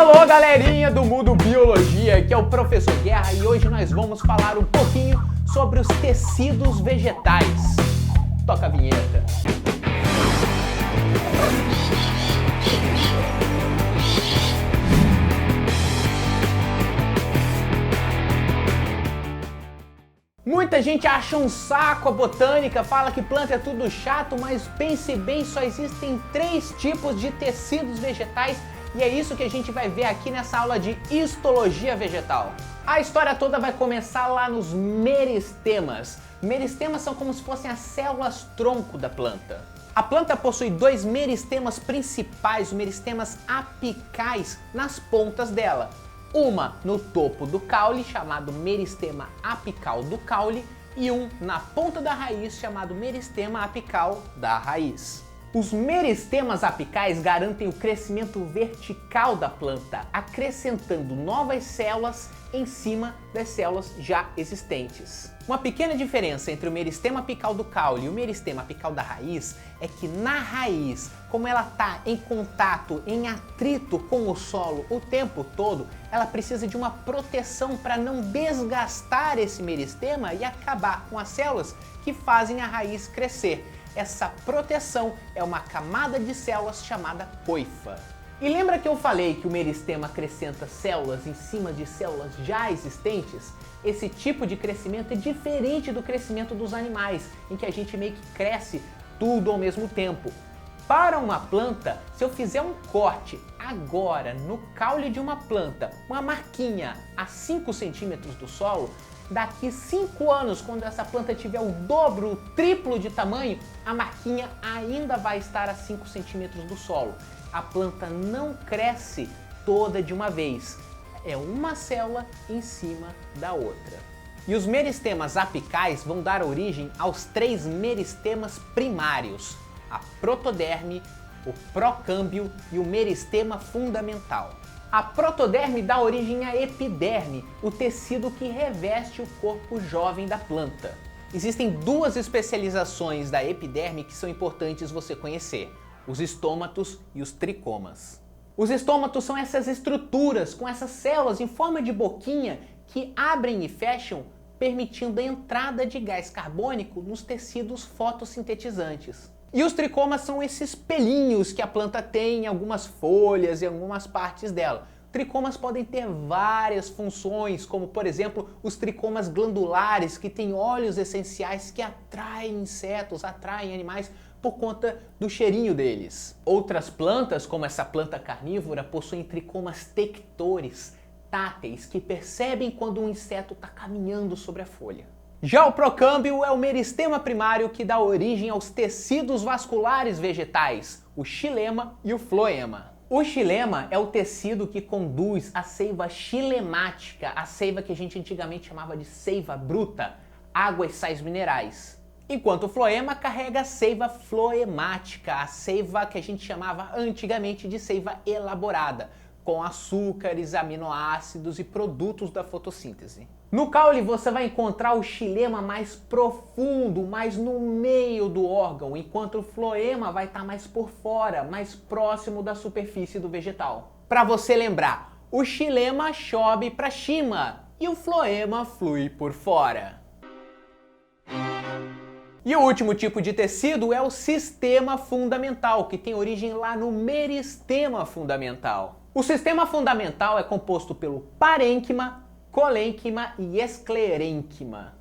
Alô, galerinha do Mundo Biologia, aqui é o Professor Guerra e hoje nós vamos falar um pouquinho sobre os tecidos vegetais. Toca a vinheta. Muita gente acha um saco a botânica, fala que planta é tudo chato, mas pense bem, só existem 3 tipos de tecidos vegetais e é isso que a gente vai ver aqui nessa aula de histologia vegetal. A história toda vai começar lá nos meristemas. Meristemas são como se fossem as células tronco da planta. A planta possui 2 meristemas principais, os meristemas apicais, nas pontas dela. Uma no topo do caule, chamado meristema apical do caule, e um na ponta da raiz, chamado meristema apical da raiz. Os meristemas apicais garantem o crescimento vertical da planta, acrescentando novas células em cima das células já existentes. Uma pequena diferença entre o meristema apical do caule e o meristema apical da raiz é que na raiz, como ela está em contato, em atrito com o solo o tempo todo, ela precisa de uma proteção para não desgastar esse meristema e acabar com as células que fazem a raiz crescer. Essa proteção é uma camada de células chamada coifa. E lembra que eu falei que o meristema acrescenta células em cima de células já existentes? Esse tipo de crescimento é diferente do crescimento dos animais, em que a gente meio que cresce tudo ao mesmo tempo. Para uma planta, se eu fizer um corte agora no caule de uma planta, uma marquinha a 5 centímetros do solo, daqui 5 anos, quando essa planta tiver o dobro, o triplo de tamanho, a marquinha ainda vai estar a 5 centímetros do solo. A planta não cresce toda de uma vez, é uma célula em cima da outra. E os meristemas apicais vão dar origem aos 3 meristemas primários, a protoderme, o procâmbio e o meristema fundamental. A protoderme dá origem à epiderme, o tecido que reveste o corpo jovem da planta. Existem 2 especializações da epiderme que são importantes você conhecer: os estômatos e os tricomas. Os estômatos são essas estruturas com essas células em forma de boquinha que abrem e fecham, permitindo a entrada de gás carbônico nos tecidos fotossintetizantes. E os tricomas são esses pelinhos que a planta tem em algumas folhas e algumas partes dela. Tricomas podem ter várias funções, como por exemplo os tricomas glandulares, que têm óleos essenciais que atraem insetos, atraem animais por conta do cheirinho deles. Outras plantas, como essa planta carnívora, possuem tricomas tectores, táteis, que percebem quando um inseto está caminhando sobre a folha. Já o procâmbio é o meristema primário que dá origem aos tecidos vasculares vegetais, o xilema e o floema. O xilema é o tecido que conduz a seiva xilemática, a seiva que a gente antigamente chamava de seiva bruta, água e sais minerais. Enquanto o floema carrega a seiva floemática, a seiva que a gente chamava antigamente de seiva elaborada, com açúcares, aminoácidos e produtos da fotossíntese. No caule você vai encontrar o xilema mais profundo, mais no meio do órgão, enquanto o floema vai estar mais por fora, mais próximo da superfície do vegetal. Para você lembrar, o xilema chove para cima e o floema flui por fora. E o último tipo de tecido é o sistema fundamental, que tem origem lá no meristema fundamental. O sistema fundamental é composto pelo parênquima, colênquima e esclerênquima.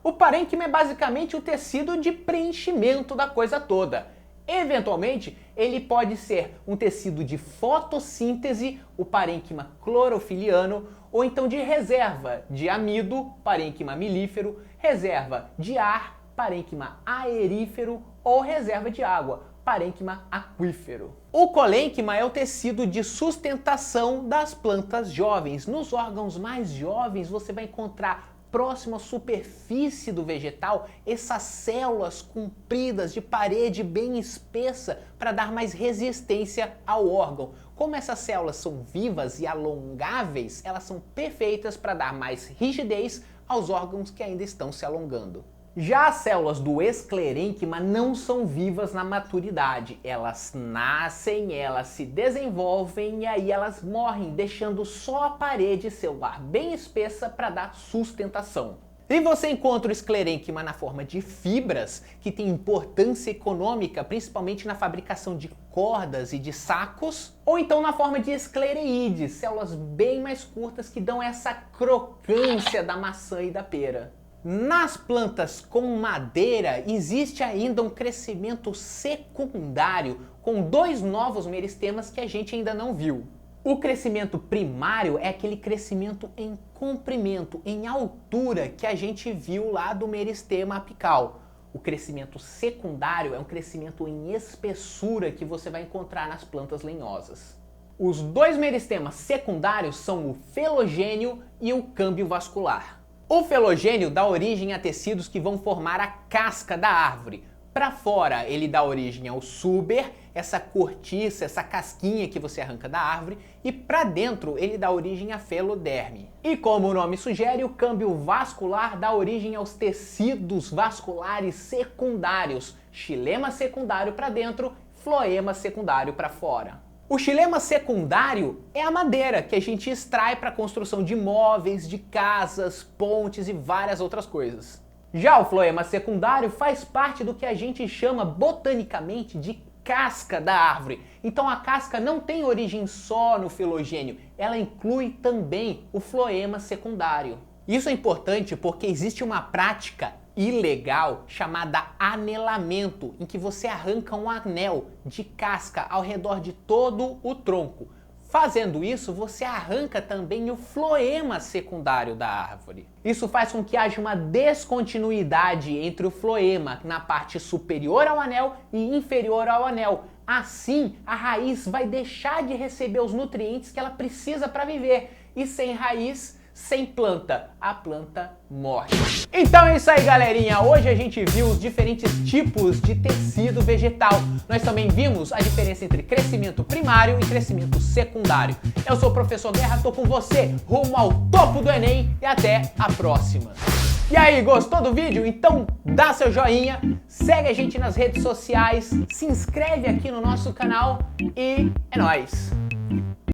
O parênquima é basicamente o tecido de preenchimento da coisa toda. Eventualmente, ele pode ser um tecido de fotossíntese, o parênquima clorofiliano, ou então de reserva de amido, parênquima milífero, reserva de ar, parênquima aerífero, ou reserva de água, parênquima aquífero. O colênquima é o tecido de sustentação das plantas jovens. Nos órgãos mais jovens você vai encontrar próximo à superfície do vegetal essas células compridas de parede bem espessa para dar mais resistência ao órgão. Como essas células são vivas e alongáveis, elas são perfeitas para dar mais rigidez aos órgãos que ainda estão se alongando. Já as células do esclerênquima não são vivas na maturidade. Elas nascem, elas se desenvolvem e aí elas morrem, deixando só a parede celular bem espessa para dar sustentação. E você encontra o esclerênquima na forma de fibras, que tem importância econômica, principalmente na fabricação de cordas e de sacos, ou então na forma de esclereídes, células bem mais curtas que dão essa crocância da maçã e da pera. Nas plantas com madeira, existe ainda um crescimento secundário, com 2 novos meristemas que a gente ainda não viu. O crescimento primário é aquele crescimento em comprimento, em altura, que a gente viu lá do meristema apical. O crescimento secundário é um crescimento em espessura que você vai encontrar nas plantas lenhosas. Os 2 meristemas secundários são o felogênio e o câmbio vascular. O felogênio dá origem a tecidos que vão formar a casca da árvore. Para fora, ele dá origem ao suber, essa cortiça, essa casquinha que você arranca da árvore, e para dentro ele dá origem à feloderme. E como o nome sugere, o câmbio vascular dá origem aos tecidos vasculares secundários, xilema secundário para dentro, floema secundário para fora. O xilema secundário é a madeira que a gente extrai para a construção de móveis, de casas, pontes e várias outras coisas. Já o floema secundário faz parte do que a gente chama botanicamente de casca da árvore. Então a casca não tem origem só no filogênio, ela inclui também o floema secundário. Isso é importante porque existe uma prática ilegal chamada anelamento, em que você arranca um anel de casca ao redor de todo o tronco. Fazendo isso, você arranca também o floema secundário da árvore. Isso faz com que haja uma descontinuidade entre o floema na parte superior ao anel e inferior ao anel. Assim, a raiz vai deixar de receber os nutrientes que ela precisa para viver. E sem raiz, sem planta, a planta morre. Então é isso aí, galerinha. Hoje a gente viu os diferentes tipos de tecido vegetal. Nós também vimos a diferença entre crescimento primário e crescimento secundário. Eu sou o Professor Guerra, tô com você rumo ao topo do Enem e até a próxima. E aí, gostou do vídeo? Então dá seu joinha, segue a gente nas redes sociais, se inscreve aqui no nosso canal e é nóis!